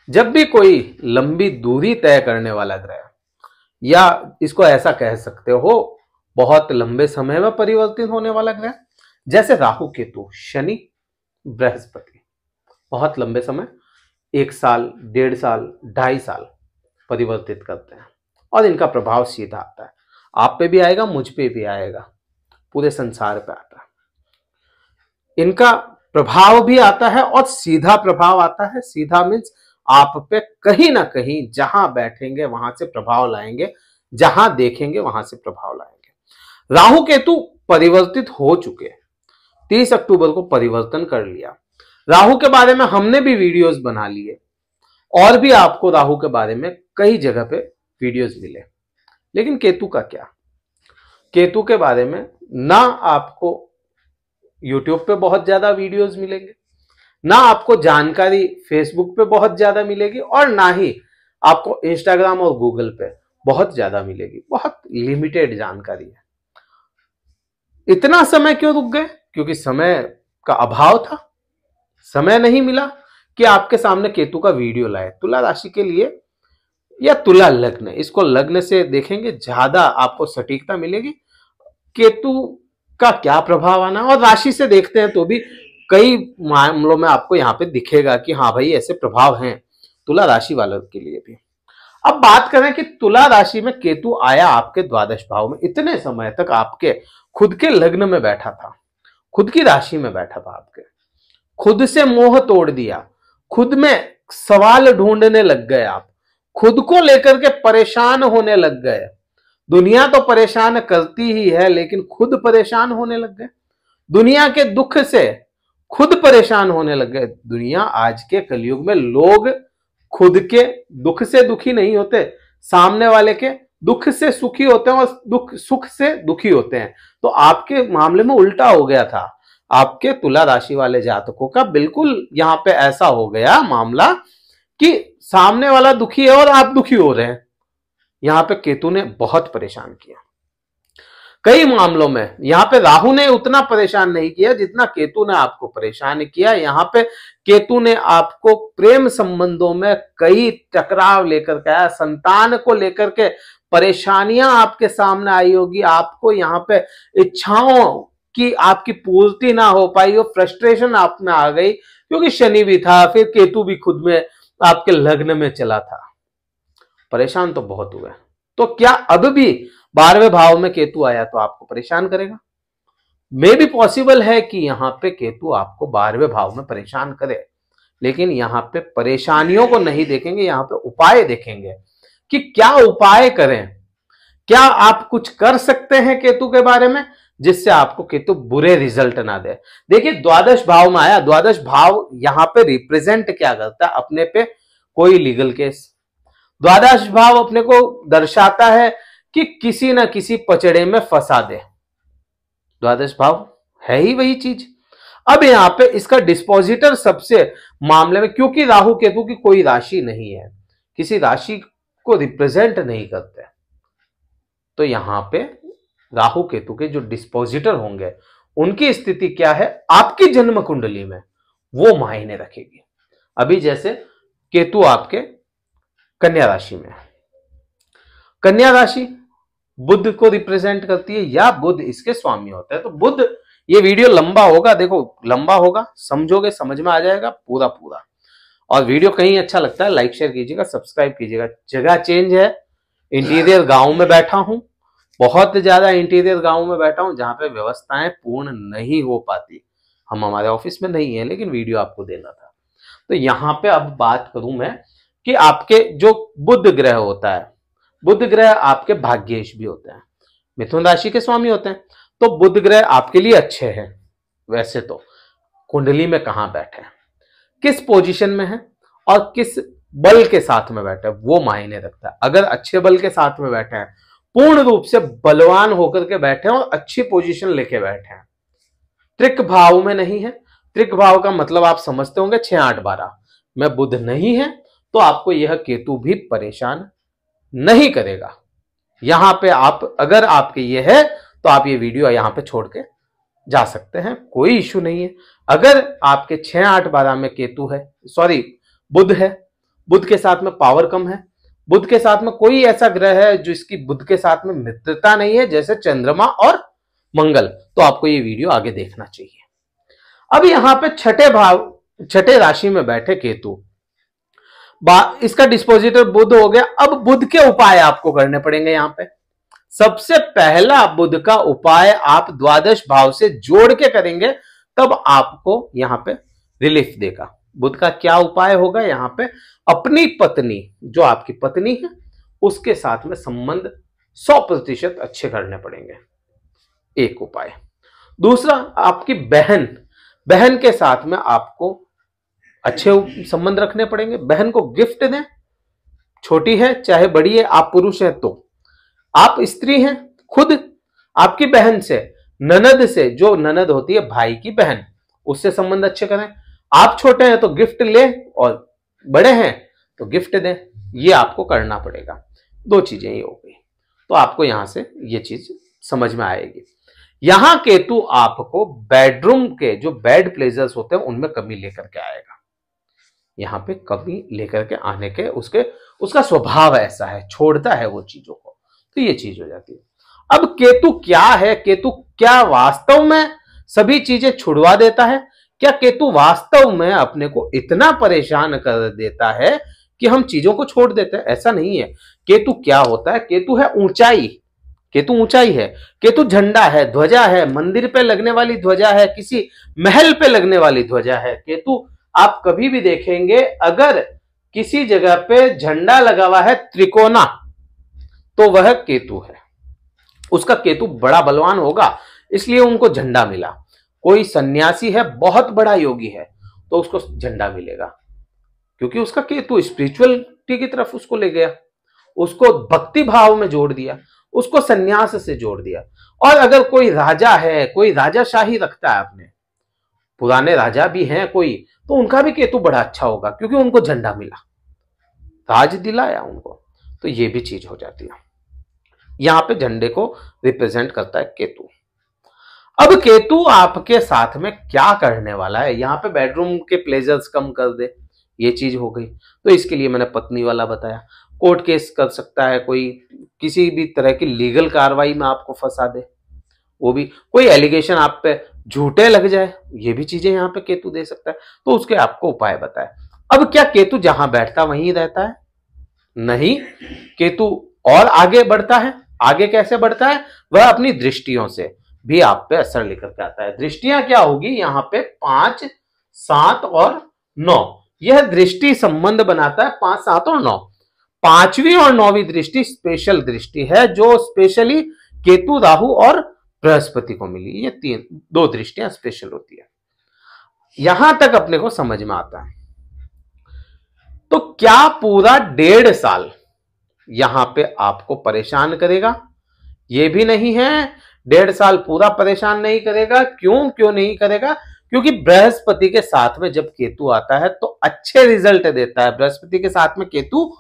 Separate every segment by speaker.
Speaker 1: जब भी कोई लंबी दूरी तय करने वाला ग्रह, या इसको ऐसा कह सकते हो बहुत लंबे समय में परिवर्तित होने वाला ग्रह, जैसे राहु केतु, शनि, बृहस्पति, बहुत लंबे समय, 1 साल, 1.5 साल, 2.5 साल परिवर्तित करते हैं और इनका प्रभाव सीधा आता है। आप पे भी आएगा, मुझ पे भी आएगा, पूरे संसार पे आता है। इनका प्रभाव भी आता है और सीधा प्रभाव आता है। सीधा मीन्स आप पे कहीं ना कहीं जहां बैठेंगे वहां से प्रभाव लाएंगे, जहां देखेंगे वहां से प्रभाव लाएंगे। राहु केतु परिवर्तित हो चुके, 30 अक्टूबर को परिवर्तन कर लिया। राहु के बारे में हमने भी वीडियोस बना लिए और भी आपको राहु के बारे में कई जगह पे वीडियोस मिले। लेकिन केतु का क्या? केतु के बारे में ना आपको यूट्यूब पे बहुत ज्यादा वीडियोस मिलेंगे, ना आपको जानकारी फेसबुक पे बहुत ज्यादा मिलेगी, और ना ही आपको इंस्टाग्राम और गूगल पे बहुत ज्यादा मिलेगी। बहुत लिमिटेड जानकारी है। इतना समय क्यों रुक गए? क्योंकि समय का अभाव था, समय नहीं मिला कि आपके सामने केतु का वीडियो लाए। तुला राशि के लिए या तुला लग्न, इसको लग्न से देखेंगे ज्यादा आपको सटीकता मिलेगी। केतु का क्या प्रभाव आना, और राशि से देखते हैं तो भी कई मामलों में आपको यहाँ पे दिखेगा कि हाँ भाई ऐसे प्रभाव हैं तुला राशि वालों के लिए भी। अब बात करें कि तुला राशि में केतु आया आपके द्वादश भाव में, इतने समय तक आपके खुद के लग्न में बैठा था, खुद की राशि में बैठा था, आपके खुद से मोह तोड़ दिया, खुद में सवाल ढूंढने लग गए, आप खुद को लेकर के परेशान होने लग गए। दुनिया तो परेशान करती ही है, लेकिन खुद परेशान होने लग गए। दुनिया के दुख से खुद परेशान होने लग गए। दुनिया आज के कलयुग में लोग खुद के दुख से दुखी नहीं होते, सामने वाले के दुख से सुखी होते हैं और सुख से दुखी होते हैं। तो आपके मामले में उल्टा हो गया था। आपके तुला राशि वाले जातकों का बिल्कुल यहां पे ऐसा हो गया मामला कि सामने वाला दुखी है और आप दुखी हो रहे हैं। यहां पे केतु ने बहुत परेशान किया। कई मामलों में यहां पे राहु ने उतना परेशान नहीं किया जितना केतु ने आपको परेशान किया। यहां पे केतु ने आपको प्रेम संबंधों में कई टकराव लेकर के आया, संतान को लेकर के परेशानियां आपके सामने आई होगी। आपको यहाँ पे इच्छाओं की आपकी पूर्ति ना हो पाई हो, फ्रस्ट्रेशन आप में आ गई, क्योंकि शनि भी था, फिर केतु भी खुद में आपके लग्न में चला था। परेशान तो बहुत हुए। तो क्या अब भी 12वें भाव में केतु आया तो आपको परेशान करेगा? मे भी पॉसिबल है कि यहां पे केतु आपको 12वें भाव में परेशान करे, लेकिन यहां पे परेशानियों को नहीं देखेंगे, यहां पे उपाय देखेंगे कि क्या उपाय करें। क्या आप कुछ कर सकते हैं केतु के बारे में जिससे आपको केतु बुरे रिजल्ट ना दे? देखिए, द्वादश भाव में आया। द्वादश भाव यहां पे रिप्रेजेंट क्या करता है? अपने पे कोई लीगल केस। द्वादश भाव अपने को दर्शाता है कि किसी ना किसी पचड़े में फंसा दे। द्वादश भाव है ही वही चीज। अब यहां पे इसका डिस्पोजिटर सबसे मामले में, क्योंकि राहु केतु की कोई राशि नहीं है, किसी राशि को रिप्रेजेंट नहीं करते, तो यहां पे राहु केतु के जो डिस्पोजिटर होंगे उनकी स्थिति क्या है आपकी जन्म कुंडली में, वो मायने रखेगी। अभी जैसे केतु आपके कन्या राशि में, कन्या राशि बुध को रिप्रेजेंट करती है या बुध इसके स्वामी होता है। तो बुध, ये वीडियो लंबा होगा, देखो लंबा होगा, समझोगे, समझ में आ जाएगा पूरा पूरा। और वीडियो कहीं अच्छा लगता है लाइक शेयर कीजिएगा, सब्सक्राइब कीजिएगा। जगह चेंज है, इंटीरियर गांव में बैठा हूं, बहुत ज्यादा इंटीरियर गांव में बैठा हूं जहां पे व्यवस्थाएं पूर्ण नहीं हो पाती। हम हमारे ऑफिस में नहीं है, लेकिन वीडियो आपको देना था। तो यहां पे अब बात करूं मैं कि आपके जो बुध ग्रह होता है, बुध ग्रह आपके भाग्येश भी होते हैं, मिथुन राशि के स्वामी होते हैं। तो बुध ग्रह आपके लिए अच्छे हैं। वैसे तो कुंडली में कहां बैठे हैं, किस पोजीशन में है और किस बल के साथ में बैठे हैं, वो मायने रखता है। अगर अच्छे बल के साथ में बैठे हैं, पूर्ण रूप से बलवान होकर के बैठे हैं और अच्छी पोजीशन लेके बैठे हैं, त्रिक भाव में नहीं है। त्रिक भाव का मतलब आप समझते होंगे 6, 8, 12 में बुध नहीं है, तो आपको यह केतु भी परेशान नहीं करेगा। यहां पे आप, अगर आपके ये है तो आप ये वीडियो यहां पे छोड़ के जा सकते हैं, कोई इश्यू नहीं है। अगर आपके 6, 8, 12 में केतु है, सॉरी बुध है, बुध के साथ में पावर कम है, बुध के साथ में कोई ऐसा ग्रह है जिसकी बुध के साथ में मित्रता नहीं है, जैसे चंद्रमा और मंगल, तो आपको ये वीडियो आगे देखना चाहिए। अब यहां पे छठे राशि में बैठे केतु, इसका डिस्पोजिटर बुध हो गया। अब बुध के उपाय आपको करने पड़ेंगे। यहां पे सबसे पहला बुध का उपाय आप द्वादश भाव से जोड़ के करेंगे, तब आपको यहां पे रिलीफ देगा। बुध का क्या उपाय होगा? यहां पे अपनी पत्नी, जो आपकी पत्नी है, उसके साथ में संबंध 100% अच्छे करने पड़ेंगे, एक उपाय। दूसरा, आपकी बहन के साथ में आपको अच्छे संबंध रखने पड़ेंगे। बहन को गिफ्ट दें, छोटी है चाहे बड़ी है, आप पुरुष हैं तो, आप स्त्री हैं, खुद आपकी बहन से, ननद से, जो ननद होती है भाई की बहन, उससे संबंध अच्छे करें। आप छोटे हैं तो गिफ्ट लें, और बड़े हैं तो गिफ्ट दें। ये आपको करना पड़ेगा। दो चीजें ये हो गई, तो आपको यहां से ये चीज समझ में आएगी। यहां केतु आपको बेडरूम के जो बेड प्लेजर्स होते हैं उनमें कमी लेकर के आएगा। यहां पे कमी लेकर के आने के उसका स्वभाव ऐसा है, छोड़ता है वो चीजों को, तो ये चीज हो जाती है। अब केतु क्या है? केतु क्या वास्तव में सभी चीजें छुड़वा देता है? क्या केतु वास्तव में अपने को इतना परेशान कर देता है कि हम चीजों को छोड़ देते हैं? ऐसा नहीं है। केतु क्या होता है? केतु है ऊंचाई, केतु ऊंचाई है, केतु झंडा है, ध्वजा है, मंदिर पे लगने वाली ध्वजा है, किसी महल पे लगने वाली ध्वजा है। केतु आप कभी भी देखेंगे, अगर किसी जगह पे झंडा लगा हुआ है त्रिकोना, तो वह केतु है। उसका केतु बड़ा बलवान होगा, इसलिए उनको झंडा मिला। कोई सन्यासी है, बहुत बड़ा योगी है, तो उसको झंडा मिलेगा, क्योंकि उसका केतु स्पिरिचुअलिटी की तरफ उसको ले गया, उसको भक्ति भाव में जोड़ दिया, उसको सन्यास से जोड़ दिया। और अगर कोई राजा है, कोई राजाशाही रखता है, अपने पुराने राजा भी हैं कोई, तो उनका भी केतु बड़ा अच्छा होगा, क्योंकि उनको झंडा मिला, राज दिलाया उनको, तो ये भी चीज हो जाती है। यहां पे झंडे को रिप्रेजेंट करता है केतु। अब केतु आपके साथ में क्या करने वाला है? यहां पे बेडरूम के प्लेजर्स कम कर दे, ये चीज हो गई। तो इसके लिए मैंने पत्नी वाला बताया। कोर्ट केस कर सकता है कोई, किसी भी तरह की लीगल कार्रवाई में आपको फंसा दे, वो भी, कोई एलिगेशन आप पे झूठे लग जाए, ये भी चीजें यहाँ पे केतु दे सकता है। तो उसके आपको उपाय बताए। अब क्या केतु जहां बैठता वहीं रहता है? नहीं, केतु और आगे बढ़ता है। आगे कैसे बढ़ता है? वह अपनी दृष्टियों से भी आप पे असर लेकर के आता है। दृष्टियां क्या होगी? यहाँ पे 5, 7 और 9, यह दृष्टि संबंध बनाता है 5, 7 और 9। 5वीं और 9वीं दृष्टि स्पेशल दृष्टि है, जो स्पेशली केतु, राहु और बृहस्पति को मिली। ये 2 दृष्टियां स्पेशल होती है। यहां तक अपने को समझ में आता है। तो क्या पूरा 1.5 साल यहां पे आपको परेशान करेगा? ये भी नहीं है, 1.5 साल पूरा परेशान नहीं करेगा। क्यों नहीं करेगा? क्योंकि बृहस्पति के साथ में जब केतु आता है तो अच्छे रिजल्ट देता है। बृहस्पति के साथ में केतु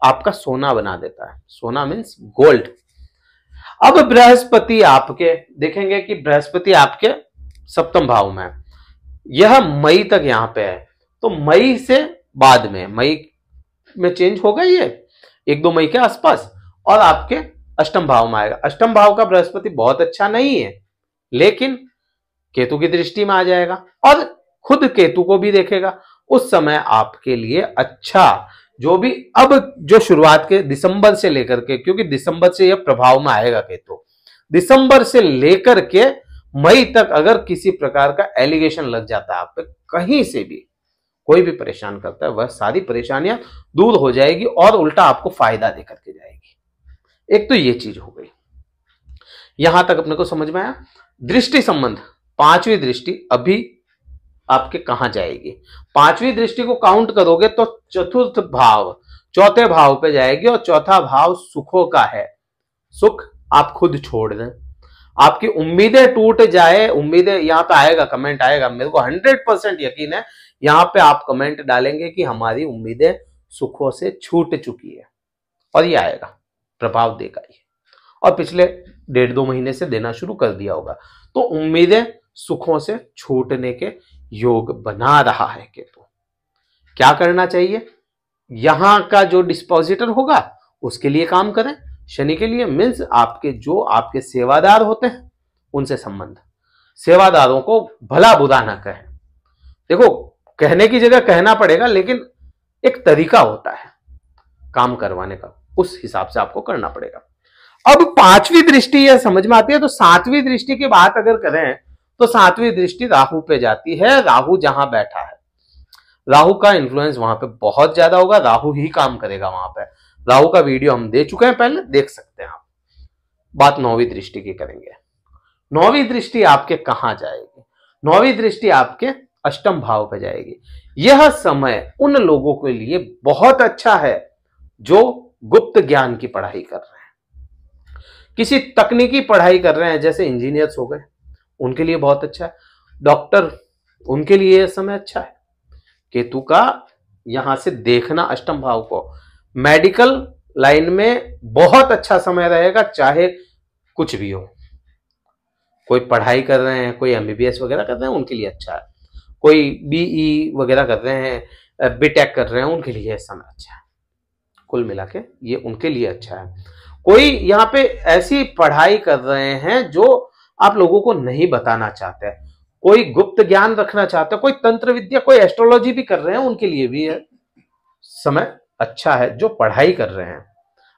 Speaker 1: आपका सोना बना देता है। सोना मीन्स गोल्ड। अब बृहस्पति आपके, देखेंगे कि बृहस्पति आपके 7वें भाव में है, यह मई तक यहां पे है। तो मई से बाद में, मई में चेंज होगा ये 1-2 मई के आसपास, और आपके 8वें भाव में आएगा। 8वें भाव का बृहस्पति बहुत अच्छा नहीं है, लेकिन केतु की दृष्टि में आ जाएगा और खुद केतु को भी देखेगा। उस समय आपके लिए अच्छा, जो भी अब जो शुरुआत के दिसंबर से लेकर के, क्योंकि दिसंबर से यह प्रभाव में आएगा केतु, दिसंबर से लेकर के मई तक अगर किसी प्रकार का एलिगेशन लग जाता है आप पे, कहीं से भी कोई भी परेशान करता है, वह सारी परेशानियां दूर हो जाएगी और उल्टा आपको फायदा देकर के जाएगी। एक तो ये चीज हो गई। यहां तक अपने को समझ में आया। दृष्टि संबंध, 5वीं दृष्टि अभी आपके कहां जाएगी? 5वीं दृष्टि को काउंट करोगे तो 4th भाव, 4थे भाव पे जाएगी, और 4था भाव सुखों का है। सुख आप खुद छोड़ दें, आपकी उम्मीदें टूट जाए, उम्मीदें, यहां पे आएगा, कमेंट आएगा, मेरे को 100% यकीन है, यहां पे आप कमेंट डालेंगे कि हमारी उम्मीदें सुखों से छूट चुकी है, और ये आएगा, प्रभाव देगा ये। और पिछले 1.5-2 महीने से देना शुरू कर दिया होगा। तो उम्मीदें सुखों से छूटने के योग बना रहा है केतु। क्या करना चाहिए? यहां का जो डिस्पोजिटर होगा उसके लिए काम करें। शनि के लिए मीन्स आपके जो आपके सेवादार होते हैं उनसे संबंध, सेवादारों को भला बुरा ना कहें। देखो, कहने की जगह कहना पड़ेगा, लेकिन एक तरीका होता है काम करवाने का, उस हिसाब से आपको करना पड़ेगा। अब पांचवी दृष्टि यह समझ में आती है। तो सातवीं दृष्टि की बात अगर करें तो सातवीं दृष्टि राहु पे जाती है। राहु जहां बैठा है, राहु का इन्फ्लुएंस वहां पे बहुत ज्यादा होगा, राहु ही काम करेगा वहां पे। राहु का वीडियो हम दे चुके हैं, पहले देख सकते हैं आप। बात नौवीं दृष्टि की करेंगे। नौवीं दृष्टि आपके कहां जाएगी? नौवीं दृष्टि आपके अष्टम भाव पे जाएगी। यह समय उन लोगों के लिए बहुत अच्छा है जो गुप्त ज्ञान की पढ़ाई कर रहे हैं, किसी तकनीकी पढ़ाई कर रहे हैं, जैसे इंजीनियर्स हो गए, उनके लिए बहुत अच्छा है। डॉक्टर, उनके लिए यह समय अच्छा है। केतु का यहां से देखना अष्टम भाव को, मेडिकल लाइन में बहुत अच्छा समय रहेगा, चाहे कुछ भी हो। कोई पढ़ाई कर रहे हैं, कोई एमबीबीएस वगैरह कर रहे हैं, उनके लिए अच्छा है। कोई बीई वगैरह कर रहे हैं, बीटेक कर रहे हैं, उनके लिए यह समय अच्छा है। कुल मिला के ये उनके लिए अच्छा है। कोई यहाँ पे ऐसी पढ़ाई कर रहे हैं जो आप लोगों को नहीं बताना चाहते, कोई गुप्त ज्ञान रखना चाहते हैं, कोई तंत्र विद्या, कोई एस्ट्रोलॉजी भी कर रहे हैं, उनके लिए भी है समय अच्छा है जो पढ़ाई कर रहे हैं।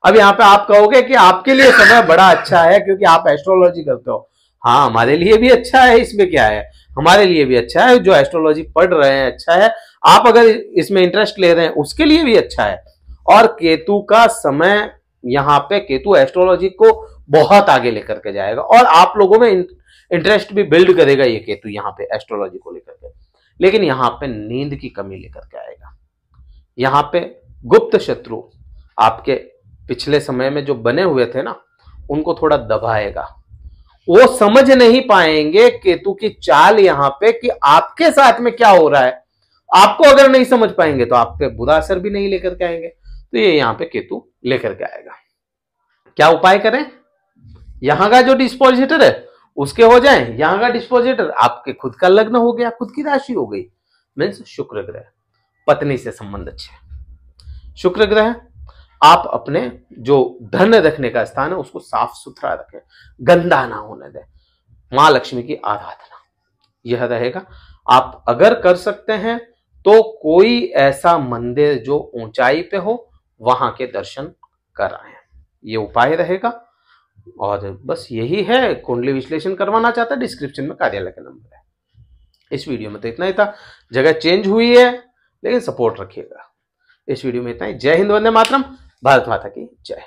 Speaker 1: अब यहाँ पे आप कहोगे कि आपके लिए समय बड़ा अच्छा है क्योंकि आप एस्ट्रोलॉजी करते हो। हाँ, हमारे लिए भी अच्छा है, इसमें क्या है, हमारे लिए भी अच्छा है। जो एस्ट्रोलॉजी पढ़ रहे हैं अच्छा है, आप अगर इसमें इंटरेस्ट ले रहे हैं उसके लिए भी अच्छा है। और केतु का समय यहाँ पे, केतु एस्ट्रोलॉजी को बहुत आगे लेकर के जाएगा और आप लोगों में इंटरेस्ट भी बिल्ड करेगा ये केतु यहाँ पे एस्ट्रोलॉजी को लेकर के। लेकिन यहाँ पे नींद की कमी लेकर के आएगा। यहाँ पे गुप्त शत्रु आपके पिछले समय में जो बने हुए थे ना, उनको थोड़ा दबाएगा। वो समझ नहीं पाएंगे केतु की चाल यहाँ पे कि आपके साथ में क्या हो रहा है। आपको अगर नहीं समझ पाएंगे तो आप पे बुरा असर भी नहीं लेकर के आएंगे। तो ये यहाँ पे केतु लेकर के आएगा। क्या उपाय करें? यहां का जो डिस्पोजिटर है उसके हो जाए। यहां का डिस्पोजिटर आपके खुद का लग्न हो गया, खुद की राशि हो गई, मीन्स शुक्र ग्रह, पत्नी से संबंध अच्छे। शुक्र ग्रह, आप अपने जो धन रखने का स्थान है उसको साफ सुथरा रखें, गंदा ना होने दें। मां लक्ष्मी की आराधना यह रहेगा। आप अगर कर सकते हैं तो कोई ऐसा मंदिर जो ऊंचाई पे हो वहां के दर्शन कराएं, ये उपाय रहेगा। और बस यही है। कुंडली विश्लेषण करवाना चाहता है, डिस्क्रिप्शन में कार्यालय का नंबर है। इस वीडियो में तो इतना ही था। जगह चेंज हुई है लेकिन सपोर्ट रखिएगा। इस वीडियो में इतना ही। जय हिंद, वंदे मातरम, भारत माता की जय।